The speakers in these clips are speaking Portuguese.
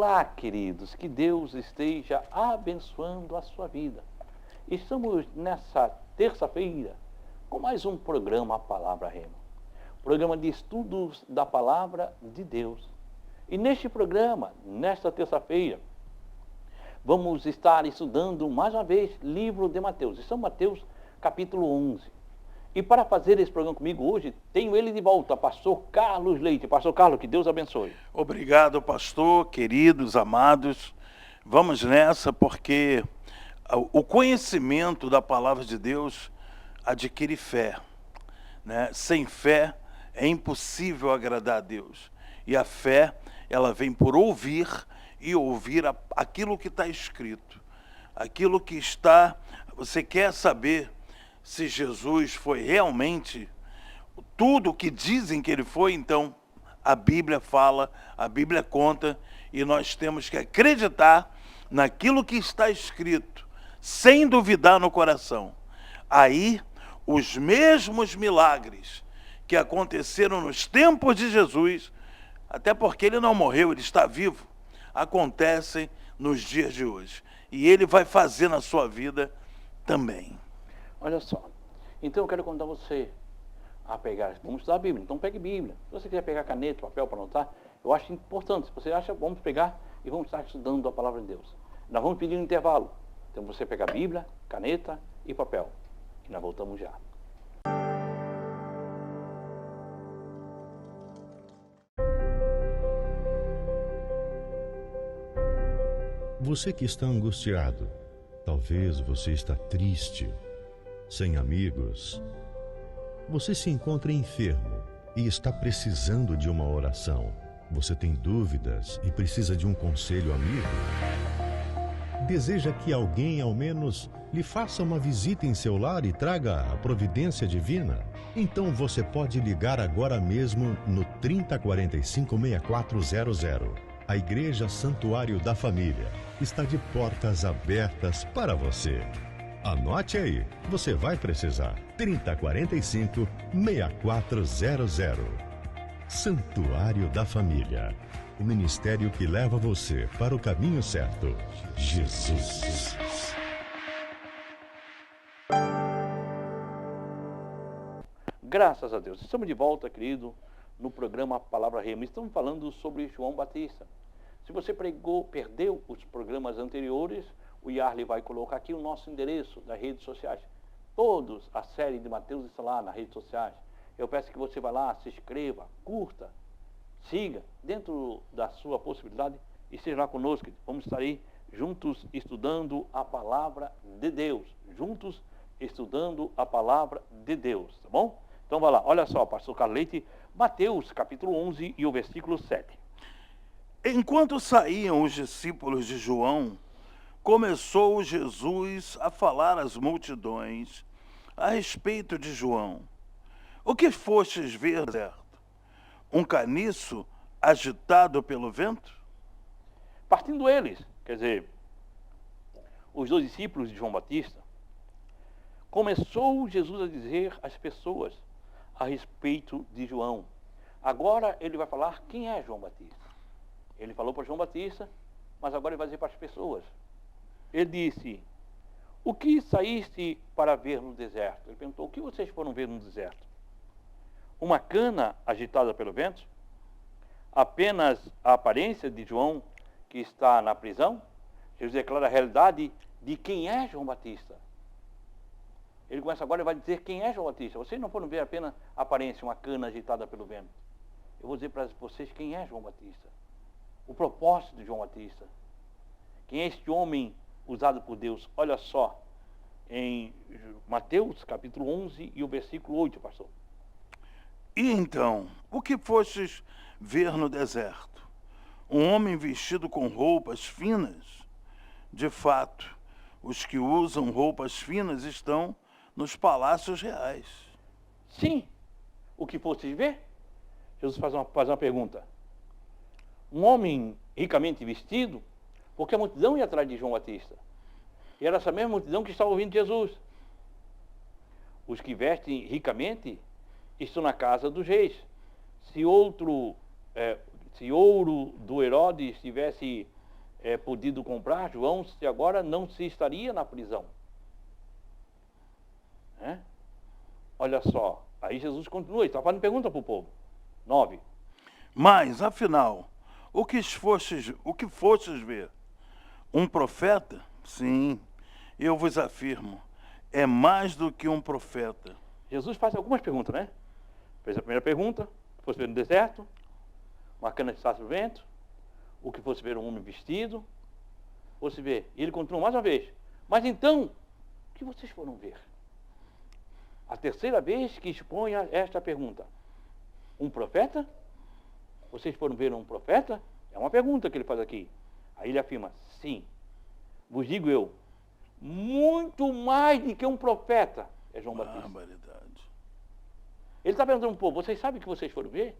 Olá, queridos, que Deus esteja abençoando a sua vida. Estamos nessa terça-feira com mais um programa Palavra Rema, programa de estudos da Palavra de Deus. E neste programa, nesta terça-feira, vamos estar estudando mais uma vez livro de Mateus. Estamos em Mateus capítulo 11. E para fazer esse programa comigo hoje, tenho ele de volta, pastor Carlos Leite. Pastor Carlos, que Deus abençoe. Obrigado, pastor, queridos, amados. Vamos nessa, porque o conhecimento da palavra de Deus adquire fé, né? Sem fé é impossível agradar a Deus. E a fé, ela vem por ouvir e ouvir aquilo que está escrito. Aquilo que está, você quer saber se Jesus foi realmente tudo o que dizem que ele foi, então a Bíblia fala, a Bíblia conta, e nós temos que acreditar naquilo que está escrito, sem duvidar no coração. Aí, os mesmos milagres que aconteceram nos tempos de Jesus, até porque ele não morreu, ele está vivo, acontecem nos dias de hoje. E ele vai fazer na sua vida também. Olha só, então eu quero convidar você a pegar, vamos estudar a Bíblia, então pegue Bíblia. Se você quiser pegar caneta, papel para anotar, eu acho importante. Se você acha, vamos pegar e vamos estar estudando a palavra de Deus. Nós vamos pedir um intervalo. Então você pega a Bíblia, caneta e papel. E nós voltamos já. Você que está angustiado, talvez você está triste, sem amigos. Você se encontra enfermo e está precisando de uma oração. Você tem dúvidas e precisa de um conselho amigo. Deseja que alguém, ao menos, lhe faça uma visita em seu lar e traga a providência divina? Então você pode ligar agora mesmo no 3045-6400. A Igreja Santuário da Família está de portas abertas para você. Anote aí, você vai precisar. 3045-6400. Santuário da Família. O ministério que leva você para o caminho certo. Jesus. Graças a Deus. Estamos de volta, querido, no programa Palavra Rema. Estamos falando sobre João Batista. Se você perdeu os programas anteriores, o Yarley vai colocar aqui o nosso endereço das redes sociais. Todos, a série de Mateus está lá nas redes sociais. Eu peço que você vá lá, se inscreva, curta, siga, dentro da sua possibilidade, e esteja lá conosco. Vamos estar aí juntos estudando a palavra de Deus. Juntos estudando a palavra de Deus, tá bom? Então vai lá, olha só, pastor Carlos Leite, Mateus capítulo 11 e o versículo 7. Enquanto saíam os discípulos de João, começou Jesus a falar às multidões a respeito de João. O que fostes ver no deserto? Um caniço agitado pelo vento? Partindo eles, quer dizer, os dois discípulos de João Batista, começou Jesus a dizer às pessoas a respeito de João. Agora ele vai falar quem é João Batista. Ele falou para João Batista, mas agora ele vai dizer para as pessoas. Ele disse, o que saíste para ver no deserto? Ele perguntou, o que vocês foram ver no deserto? Uma cana agitada pelo vento? Apenas a aparência de João que está na prisão? Jesus declara a realidade de quem é João Batista. Ele começa agora e vai dizer quem é João Batista. Vocês não foram ver apenas a aparência, uma cana agitada pelo vento. Eu vou dizer para vocês quem é João Batista. O propósito de João Batista. Quem é este homem usado por Deus? Olha só, em Mateus capítulo 11 e o versículo 8, pastor. E então, o que fostes ver no deserto? Um homem vestido com roupas finas? De fato, os que usam roupas finas estão nos palácios reais. Sim, o que fostes ver? Jesus faz uma pergunta. Um homem ricamente vestido, porque a multidão ia atrás de João Batista. E era essa mesma multidão que estava ouvindo Jesus. Os que vestem ricamente estão na casa dos reis. Se ouro do Herodes tivesse podido comprar João se agora não se estaria na prisão? Olha só, aí Jesus continua, ele está fazendo pergunta para o povo. 9. Mas, afinal, o que fostes ver? Um profeta? Sim, eu vos afirmo, é mais do que um profeta. Jesus faz algumas perguntas, né? Fez a primeira pergunta, fosse ver no deserto, uma cana que está no vento, o que fosse ver um homem vestido, fosse ver. E ele continua mais uma vez. Mas então, o que vocês foram ver? A terceira vez que expõe esta pergunta. Um profeta? Vocês foram ver um profeta? É uma pergunta que ele faz aqui. Aí ele afirma, sim, vos digo eu, muito mais do que um profeta é João Batista. Barbaridade. Ele está perguntando um pouco, vocês sabem o que vocês foram ver?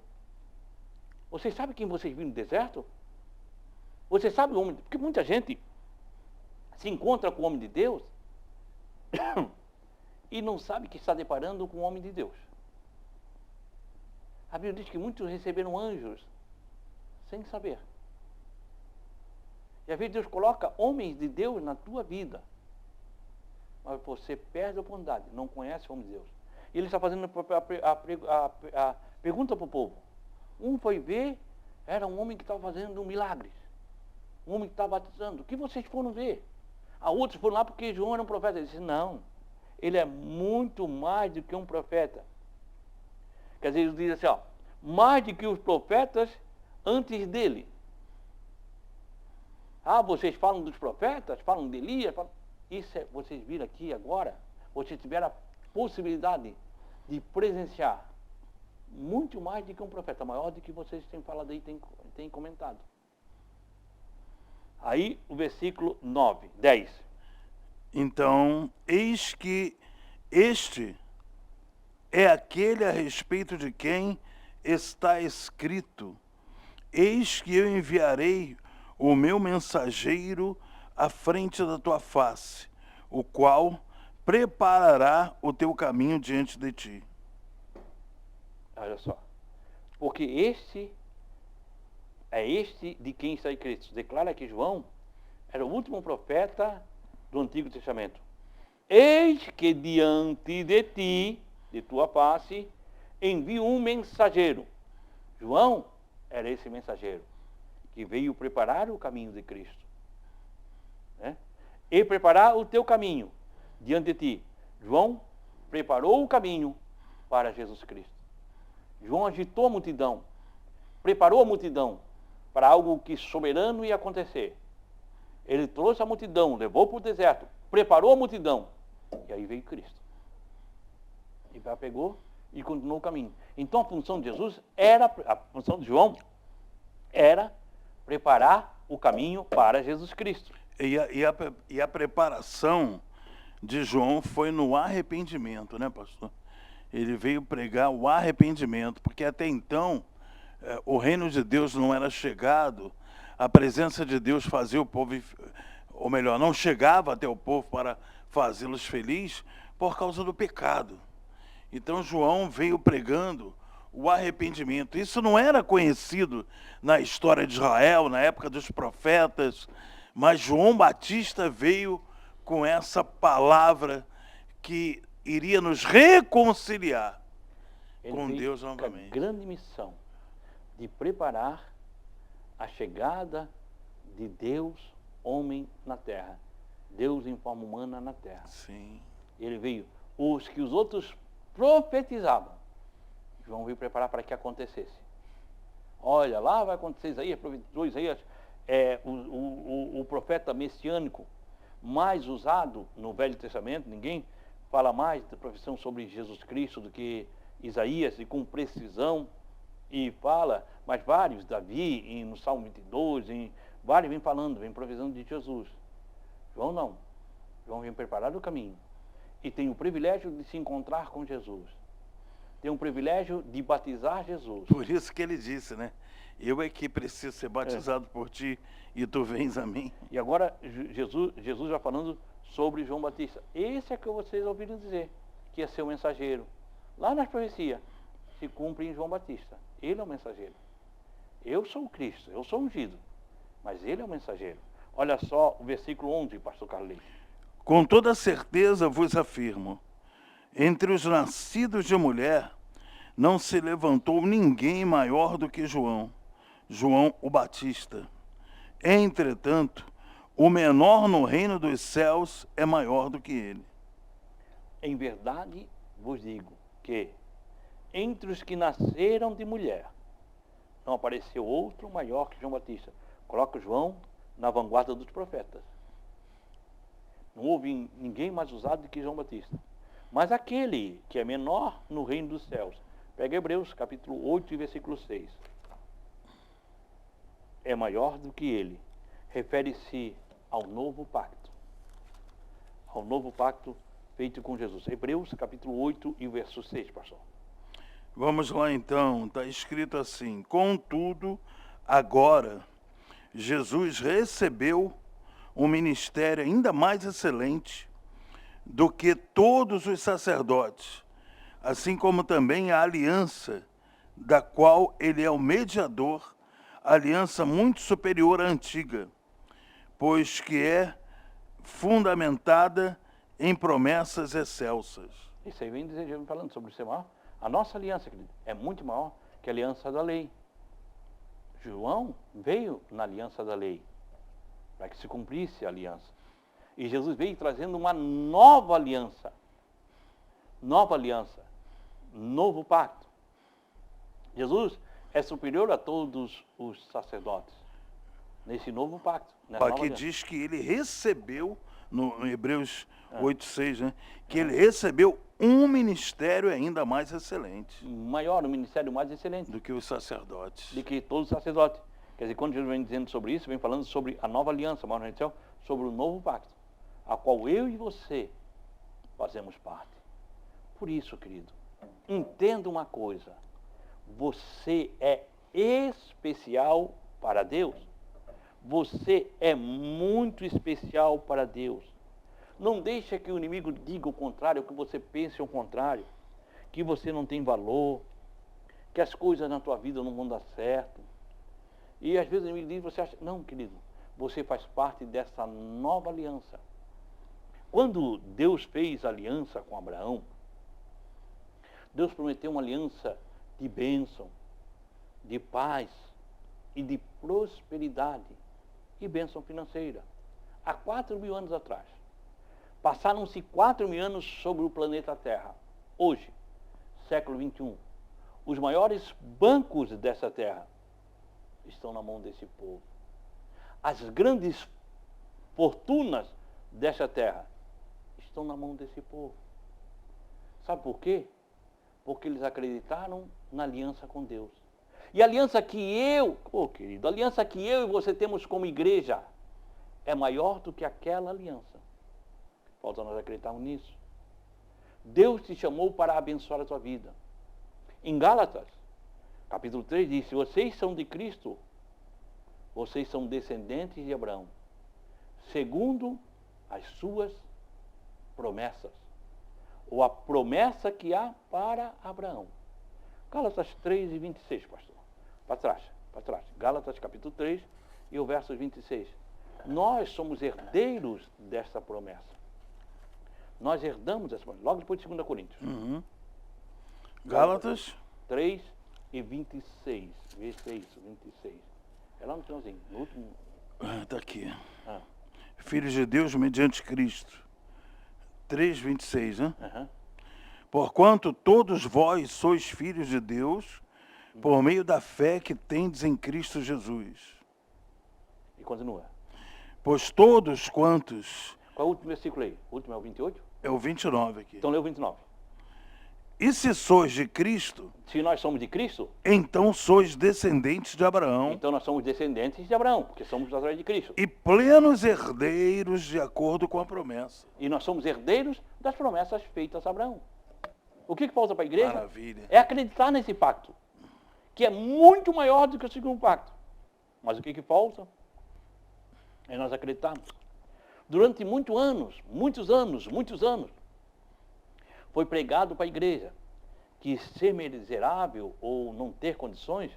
Vocês sabem quem vocês viram no deserto? Vocês sabem o homem... Porque muita gente se encontra com o homem de Deus e não sabe que está deparando com o homem de Deus. A Bíblia diz que muitos receberam anjos sem saber. E às vezes Deus coloca homens de Deus na tua vida, mas você perde a oportunidade, não conhece o homem de Deus. E ele está fazendo a pergunta para o povo. Um foi ver, era um homem que estava fazendo milagres. Um homem que estava batizando. O que vocês foram ver? Outros foram lá porque João era um profeta. Ele disse, não, ele é muito mais do que um profeta. Quer dizer, ele diz assim, ó, mais do que os profetas antes dele. Vocês falam dos profetas, falam de Elias, isso vocês viram aqui agora, vocês tiveram a possibilidade de presenciar muito mais do que um profeta, maior do que vocês têm falado aí, têm comentado. Aí o versículo 10. Então, eis que este é aquele a respeito de quem está escrito, eis que eu enviarei o meu mensageiro à frente da tua face, o qual preparará o teu caminho diante de ti. Olha só, porque este de quem está escrito. Declara que João era o último profeta do Antigo Testamento. Eis que diante de ti, de tua face, envio um mensageiro. João era esse mensageiro que veio preparar o caminho de Cristo, e preparar o teu caminho diante de ti. João preparou o caminho para Jesus Cristo. João agitou a multidão, preparou a multidão para algo que soberano ia acontecer. Ele trouxe a multidão, levou para o deserto, preparou a multidão, e aí veio Cristo. E pegou e continuou o caminho. Então a função de Jesus a função de João era preparar o caminho para Jesus Cristo. E a preparação de João foi no arrependimento, né, pastor? Ele veio pregar o arrependimento, porque até então o reino de Deus não era chegado, a presença de Deus fazia o povo, ou melhor, não chegava até o povo para fazê-los felizes por causa do pecado. Então João veio pregando o arrependimento. Isso não era conhecido na história de Israel, na época dos profetas, mas João Batista veio com essa palavra que iria nos reconciliar com Deus novamente. A grande missão de preparar a chegada de Deus, homem na terra. Deus em forma humana na terra. Sim. Ele veio, os que os outros profetizavam, João veio preparar para que acontecesse. Olha, lá vai acontecer, Isaías profetizou, Isaías é o profeta messiânico mais usado no Velho Testamento. Ninguém fala mais da profissão sobre Jesus Cristo do que Isaías, e com precisão, e fala, mas vários, Davi, no Salmo 22, vários vêm falando, vêm profetizando de Jesus. João não. João vem preparar o caminho. E tem o privilégio de se encontrar com Jesus. Tem o privilégio de batizar Jesus. Por isso que ele disse, né? Eu é que preciso ser batizado por ti e tu vens a mim. E agora Jesus já falando sobre João Batista. Esse é que vocês ouviram dizer, que ia ser o mensageiro. Lá nas profecias, se cumpre em João Batista. Ele é o mensageiro. Eu sou o Cristo, eu sou ungido, mas ele é o mensageiro. Olha só o versículo 11, pastor Carlos. Com toda certeza vos afirmo, entre os nascidos de mulher, não se levantou ninguém maior do que João, João o Batista. Entretanto, o menor no reino dos céus é maior do que ele. Em verdade vos digo que, entre os que nasceram de mulher, não apareceu outro maior que João Batista. Coloca João na vanguarda dos profetas. Não houve ninguém mais usado do que João Batista. Mas aquele que é menor no reino dos céus. Pega Hebreus, capítulo 8 e versículo 6. É maior do que ele. Refere-se ao novo pacto. Ao novo pacto feito com Jesus. Hebreus, capítulo 8 e verso 6, pastor. Vamos lá então, está escrito assim: contudo, agora, Jesus recebeu um ministério ainda mais excelente do que todos os sacerdotes, assim como também a aliança, da qual ele é o mediador, aliança muito superior à antiga, pois que é fundamentada em promessas excelsas. Isso aí vem falando sobre ser maior. A nossa aliança, querido, é muito maior que a aliança da lei. João veio na aliança da lei, para que se cumprisse a aliança. E Jesus veio trazendo uma nova aliança, novo pacto. Jesus é superior a todos os sacerdotes, nesse novo pacto. Aqui diz que ele recebeu, no Hebreus 8:6, né? Que ele recebeu um ministério ainda mais excelente. Maior, um ministério mais excelente. Do que os sacerdotes. Do que todos os sacerdotes. Quer dizer, quando Jesus vem dizendo sobre isso, vem falando sobre a nova aliança, sobre o novo pacto, a qual eu e você fazemos parte. Por isso, querido, entenda uma coisa. Você é especial para Deus. Você é muito especial para Deus. Não deixe que o inimigo diga o contrário, que você pense o contrário, que você não tem valor, que as coisas na tua vida não vão dar certo. E às vezes o inimigo diz, você acha, não, querido, você faz parte dessa nova aliança. Quando Deus fez aliança com Abraão, Deus prometeu uma aliança de bênção, de paz e de prosperidade e bênção financeira. Há 4.000 anos atrás. Passaram-se 4.000 anos sobre o planeta Terra. Hoje, século 21, os maiores bancos dessa terra estão na mão desse povo. As grandes fortunas dessa terra estão na mão desse povo. Sabe por quê? Porque eles acreditaram na aliança com Deus. E a aliança que querido, a aliança que eu e você temos como igreja é maior do que aquela aliança. Falta nós acreditarmos nisso. Deus te chamou para abençoar a tua vida. Em Gálatas, capítulo 3 diz, se vocês são de Cristo, vocês são descendentes de Abraão, segundo as suas promessas, ou a promessa que há para Abraão. Gálatas 3 e 26, pastor. Para trás. Gálatas capítulo 3 e o verso 26. Nós somos herdeiros dessa promessa. Nós herdamos essa promessa. Logo depois de 2 Coríntios. Uhum. Gálatas 3 e 26. Vê se é isso, 26. É lá no finalzinho, no último. Está aqui. Filhos de Deus mediante Cristo. 3:26, né? Uhum. Porquanto todos vós sois filhos de Deus, por meio da fé que tendes em Cristo Jesus. E continua. Pois todos quantos... Qual é o último versículo aí? O último é o 28? É o 29 aqui. Então lê o 29. E se sois de Cristo... Se nós somos de Cristo... Então sois descendentes de Abraão. Então nós somos descendentes de Abraão, porque somos através de Cristo. E plenos herdeiros de acordo com a promessa. E nós somos herdeiros das promessas feitas a Abraão. O que falta para a igreja? Maravilha. É acreditar nesse pacto, que é muito maior do que o segundo pacto. Mas o que falta? É nós acreditarmos. Durante muitos anos, foi pregado para a igreja que ser miserável ou não ter condições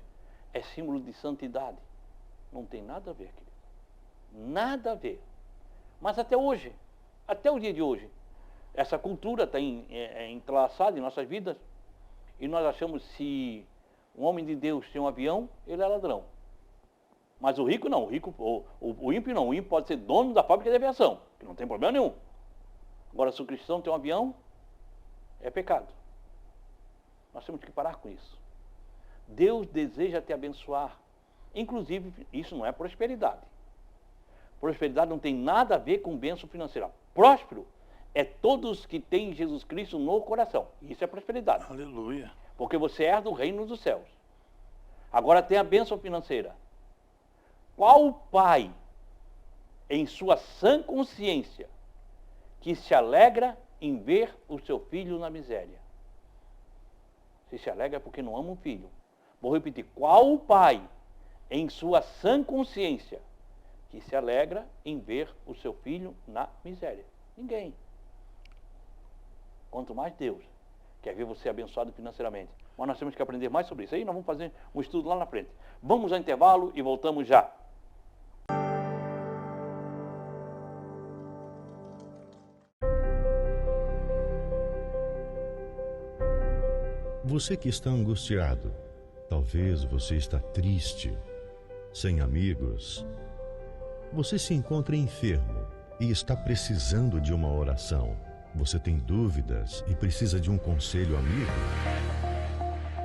é símbolo de santidade. Não tem nada a ver, querido. Nada a ver. Mas até hoje, até o dia de hoje, essa cultura está entrelaçada em nossas vidas e nós achamos que se um homem de Deus tem um avião, ele é ladrão. Mas o rico não, o ímpio não. O ímpio pode ser dono da fábrica de aviação, que não tem problema nenhum. Agora, se o cristão tem um avião, é pecado. Nós temos que parar com isso. Deus deseja te abençoar. Inclusive, isso não é prosperidade. Prosperidade não tem nada a ver com bênção financeira. Próspero é todos que têm Jesus Cristo no coração. Isso é prosperidade. Aleluia. Porque você herda o reino dos céus. Agora tem a bênção financeira. Qual pai, em sua sã consciência, que se alegra em ver o seu filho na miséria? Se alegra é porque não ama um filho. Vou repetir. Qual pai, em sua sã consciência, que se alegra em ver o seu filho na miséria? Ninguém. Quanto mais Deus quer ver você abençoado financeiramente. Mas nós temos que aprender mais sobre isso. Aí nós vamos fazer um estudo lá na frente. Vamos ao intervalo e voltamos já. Você que está angustiado, talvez você está triste, sem amigos. Você se encontra enfermo e está precisando de uma oração. Você tem dúvidas e precisa de um conselho amigo?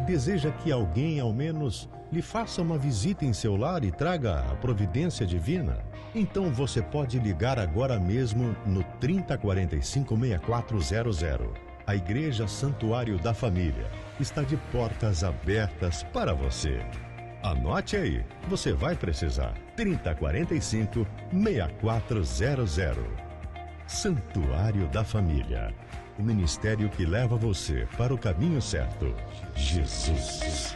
Deseja que alguém, ao menos, lhe faça uma visita em seu lar e traga a providência divina? Então você pode ligar agora mesmo no 3045-6400. A Igreja Santuário da Família está de portas abertas para você. Anote aí, você vai precisar. 3045-6400. Santuário da Família. O ministério que leva você para o caminho certo. Jesus.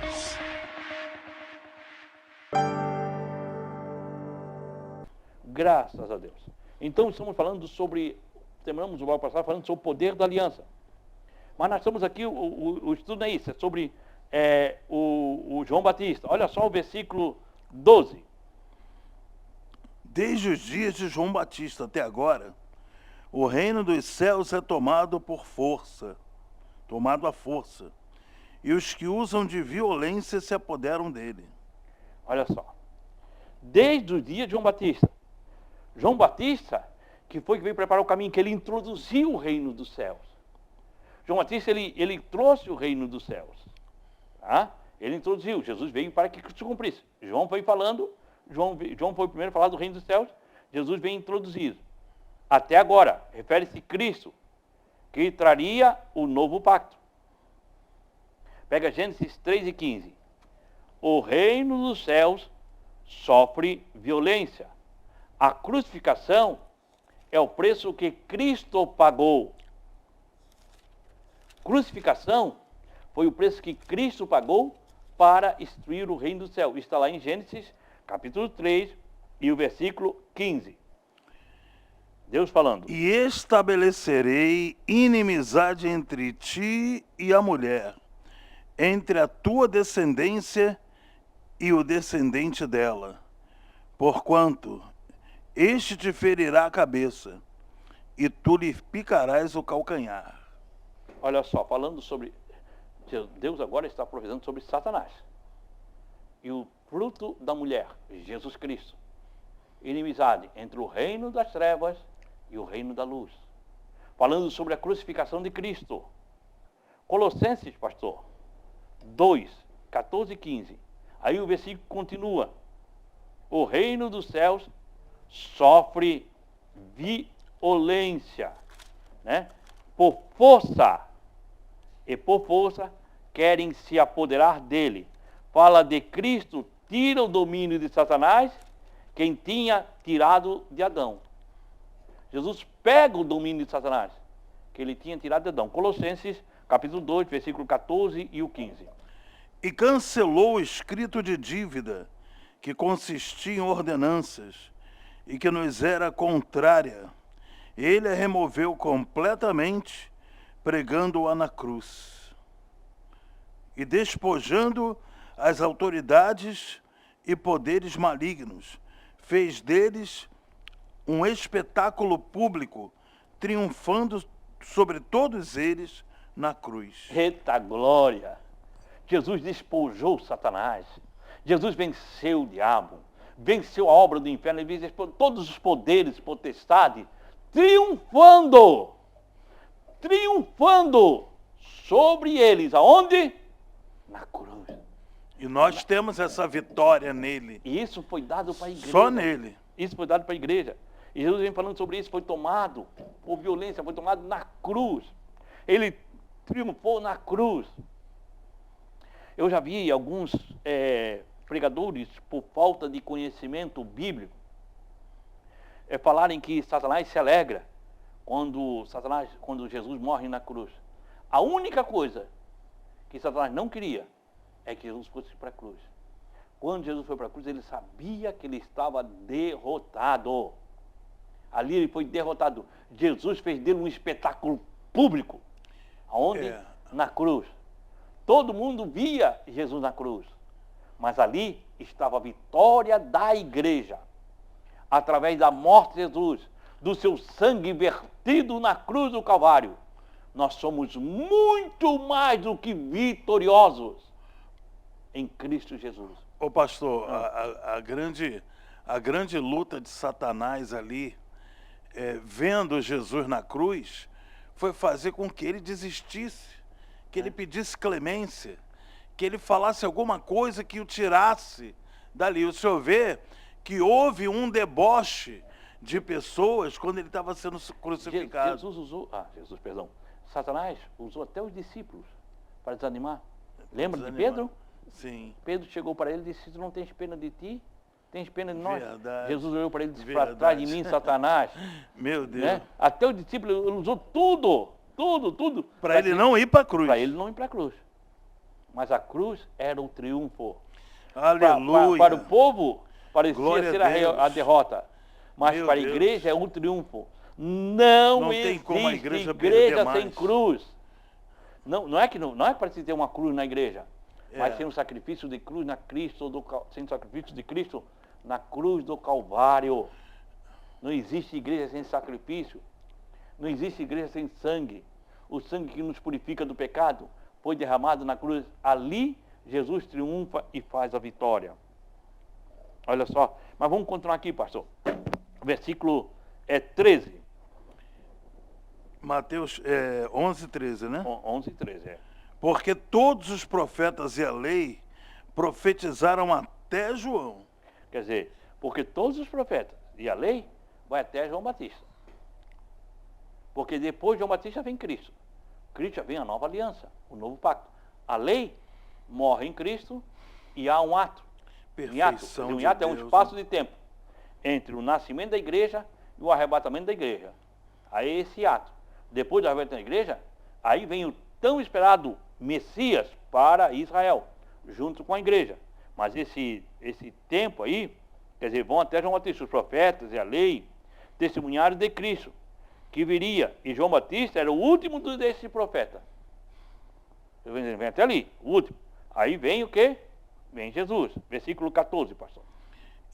Graças a Deus. Então estamos falando sobre, terminamos o bloco passado falando sobre o poder da aliança. Mas nós estamos aqui, o estudo é isso, é sobre o João Batista. Olha só o versículo 12. Desde os dias de João Batista até agora, o reino dos céus é tomado à força, e os que usam de violência se apoderam dele. Olha só. Desde o dia de João Batista. João Batista, que foi que veio preparar o caminho, que ele introduziu o reino dos céus. João Batista, ele trouxe o reino dos céus. Tá? Ele introduziu, Jesus veio para que se cumprisse. João foi falando, João foi o primeiro a falar do reino dos céus, Jesus veio introduzir. Até agora, refere-se a Cristo, que traria o novo pacto. Pega Gênesis 3:15. O reino dos céus sofre violência. A crucificação é o preço que Cristo pagou. Crucificação foi o preço que Cristo pagou para instruir o reino do céu. Está lá em Gênesis, capítulo 3, e o versículo 15. Deus falando. E estabelecerei inimizade entre ti e a mulher, entre a tua descendência e o descendente dela, porquanto este te ferirá a cabeça, e tu lhe picarás o calcanhar. Olha só, falando sobre... Deus agora está profetizando sobre Satanás. E o fruto da mulher, Jesus Cristo. Inimizade entre o reino das trevas e o reino da luz. Falando sobre a crucificação de Cristo. Colossenses, pastor, 2, 14 e 15. Aí o versículo continua. O reino dos céus sofre violência, né? Por força querem se apoderar dele. Fala de Cristo, tira o domínio de Satanás, quem tinha tirado de Adão. Jesus pega o domínio de Satanás, que ele tinha tirado de Adão. Colossenses, capítulo 2, versículo 14 e o 15. E cancelou o escrito de dívida, que consistia em ordenanças, e que nos era contrária. Ele a removeu completamente, pregando-a na cruz. E despojando as autoridades e poderes malignos, fez deles um espetáculo público, triunfando sobre todos eles na cruz. Eita glória! Jesus despojou Satanás. Jesus venceu o diabo. Venceu a obra do inferno. Ele venceu todos os poderes, potestade, triunfando sobre eles. Aonde? Na cruz. E nós temos essa vitória nele. E isso foi dado para a igreja. Só nele. Isso foi dado para a igreja. E Jesus vem falando sobre isso, foi tomado por violência, foi tomado na cruz. Ele triunfou na cruz. Eu já vi alguns pregadores, por falta de conhecimento bíblico, falarem que Satanás se alegra quando Jesus morre na cruz. A única coisa que Satanás não queria é que Jesus fosse para a cruz. Quando Jesus foi para a cruz, ele sabia que ele estava derrotado. Ali ele foi derrotado. Jesus fez dele um espetáculo público. Aonde? Na cruz. Todo mundo via Jesus na cruz. Mas ali estava a vitória da igreja. Através da morte de Jesus, do seu sangue vertido na cruz do Calvário, nós somos muito mais do que vitoriosos em Cristo Jesus. Ô pastor, a grande luta de Satanás ali, vendo Jesus na cruz, foi fazer com que ele desistisse, que ele pedisse clemência, que ele falasse alguma coisa que o tirasse dali. O senhor vê que houve um deboche de pessoas quando ele estava sendo crucificado. Satanás usou até os discípulos para desanimar. Lembra de Pedro? Sim. Pedro chegou para ele e disse: tu não tens pena de ti? Tens pena de nós? Verdade. Jesus olhou para ele e disse: para trás de mim, Satanás. Meu Deus. Né? Até o discípulo usou tudo. Para ele não ir para a cruz. Para ele não ir para a cruz. Mas a cruz era o triunfo. Aleluia. Para o povo, parecia Glória ser a a derrota. Mas Meu para a Deus. igreja é um triunfo. Não tem existe como a igreja igreja perder sem mais. cruz. Não é para se ter uma cruz na igreja. Mas sem o sacrifício de cruz sem o sacrifício de Cristo na cruz do Calvário. Não existe igreja sem sacrifício. Não existe igreja sem sangue. O sangue que nos purifica do pecado foi derramado na cruz. Ali, Jesus triunfa e faz a vitória. Olha só. Mas vamos continuar aqui, pastor. Versículo 13. Mateus 11, 13, né? 11 e 13, Porque todos os profetas e a lei profetizaram até João. Quer dizer, porque todos os profetas e a lei vai até João Batista. Porque depois de João Batista vem Cristo. Cristo já vem a nova aliança, o novo pacto. A lei morre em Cristo e há um ato. Perfeição Um hiato é um espaço de tempo entre o nascimento da igreja e o arrebatamento da igreja. Aí esse ato. Depois do arrebatamento da igreja, aí vem o tão esperado Messias para Israel, junto com a igreja. Mas esse tempo aí, quer dizer, vão até João Batista, os profetas e a lei, testemunharam de Cristo, que viria. E João Batista era o último desse profeta. Vem até ali, o último. Aí vem o quê? Vem Jesus. Versículo 14, pastor.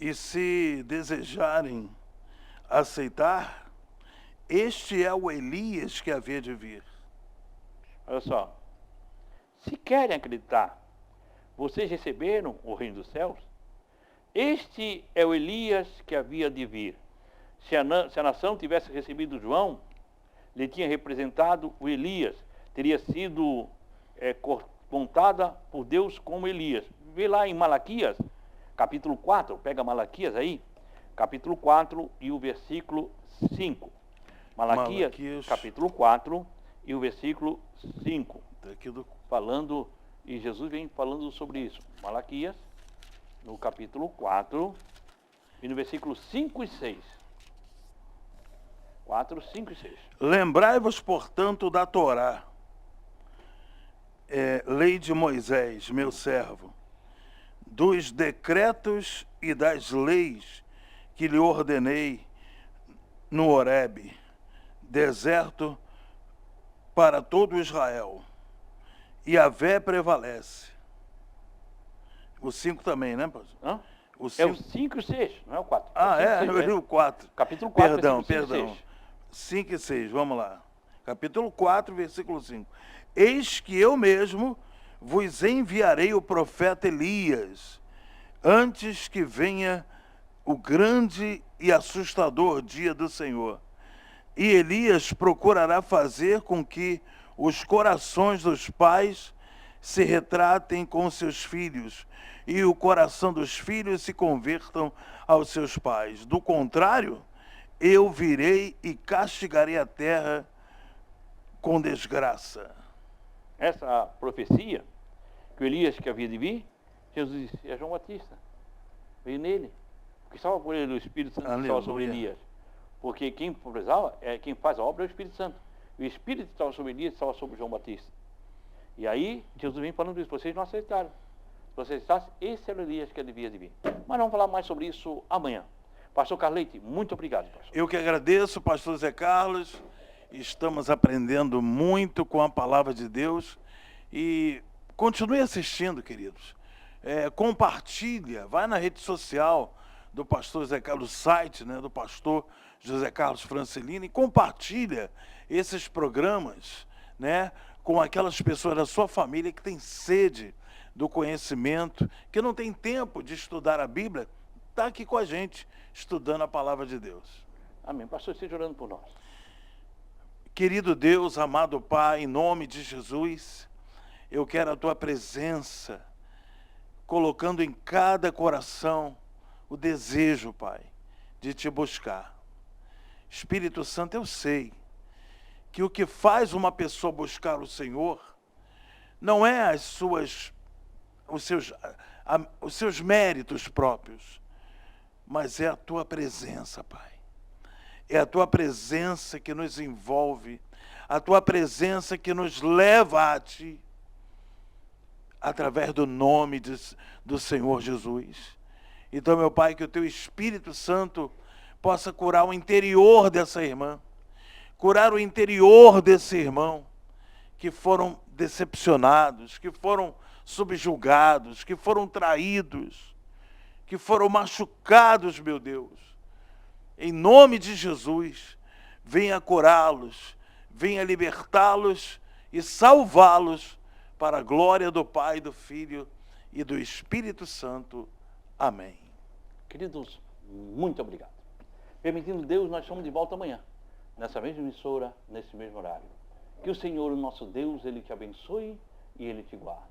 E se desejarem aceitar, este é o Elias que havia de vir. Olha só. Se querem acreditar, vocês receberam o reino dos céus? Este é o Elias que havia de vir. Se a nação tivesse recebido João, lhe tinha representado o Elias, teria sido contada por Deus como Elias. Vê lá em Malaquias, capítulo 4, pega Malaquias aí, capítulo 4 e o versículo 5. Malaquias, capítulo 4 e o versículo 5. Falando, e Jesus vem falando sobre isso. Malaquias, no capítulo 4 e no versículo 5 e 6. 4, 5 e 6. Lembrai-vos, portanto, da Torá, lei de Moisés, meu servo, dos decretos e das leis que lhe ordenei no Horebe, deserto para todo Israel. E Yahvé prevalece. O 5 também, né, pastor? O É o 5. 5 e o 6, não é o 4. Ah, é o 5 e 6, o 4. Capítulo 4, Perdão, versículo 5 e perdão. 6. 5 e 6, vamos lá. Capítulo 4, versículo 5. Eis que eu mesmo vos enviarei o profeta Elias, antes que venha o grande e assustador dia do Senhor. E Elias procurará fazer com que os corações dos pais se retratem com seus filhos, e o coração dos filhos se convertam aos seus pais. Do contrário, eu virei e castigarei a terra com desgraça. Essa profecia que o Elias que havia de vir, Jesus disse, é João Batista. Veio nele. Porque estava por ele o Espírito Santo que estava sobre Elias. Porque quem precisava, quem faz a obra é o Espírito Santo. O Espírito que estava sobre Elias estava sobre João Batista. E aí, Jesus vem falando isso, vocês não aceitaram. Se vocês aceitassem, esse era o Elias que devia de vir. Mas vamos falar mais sobre isso amanhã. Pastor Carleite, muito obrigado, pastor. Eu que agradeço, pastor Zé Carlos. Estamos aprendendo muito com a palavra de Deus. E continue assistindo, queridos. Compartilha, vai na rede social do pastor Zé Carlos, site, né, do pastor José Carlos Francelini, e compartilha esses programas, né, com aquelas pessoas da sua família que têm sede do conhecimento, que não tem tempo de estudar a Bíblia, está aqui com a gente, estudando a palavra de Deus. Amém. Pastor, esteja orando por nós. Querido Deus, amado Pai, em nome de Jesus, eu quero a Tua presença, colocando em cada coração o desejo, Pai, de Te buscar. Espírito Santo, eu sei que o que faz uma pessoa buscar o Senhor não é os seus méritos próprios, mas é a Tua presença, Pai. É a Tua presença que nos envolve, a Tua presença que nos leva a Ti, através do nome do Senhor Jesus. Então, meu Pai, que o Teu Espírito Santo possa curar o interior dessa irmã, curar o interior desse irmão, que foram decepcionados, que foram subjugados, que foram traídos, que foram machucados, meu Deus. Em nome de Jesus, venha curá-los, venha libertá-los e salvá-los para a glória do Pai, do Filho e do Espírito Santo. Amém. Queridos, muito obrigado. Permitindo Deus, nós estamos de volta amanhã, nessa mesma emissora, nesse mesmo horário. Que o Senhor, o nosso Deus, Ele te abençoe e Ele te guarde.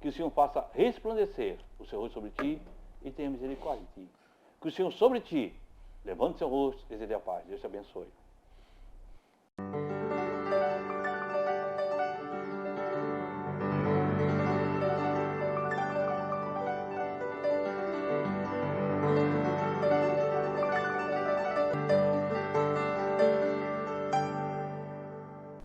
Que o Senhor faça resplandecer o seu rosto sobre ti e tenha misericórdia de ti. Que o Senhor sobre ti levante seu rosto e dê a paz. Deus te abençoe.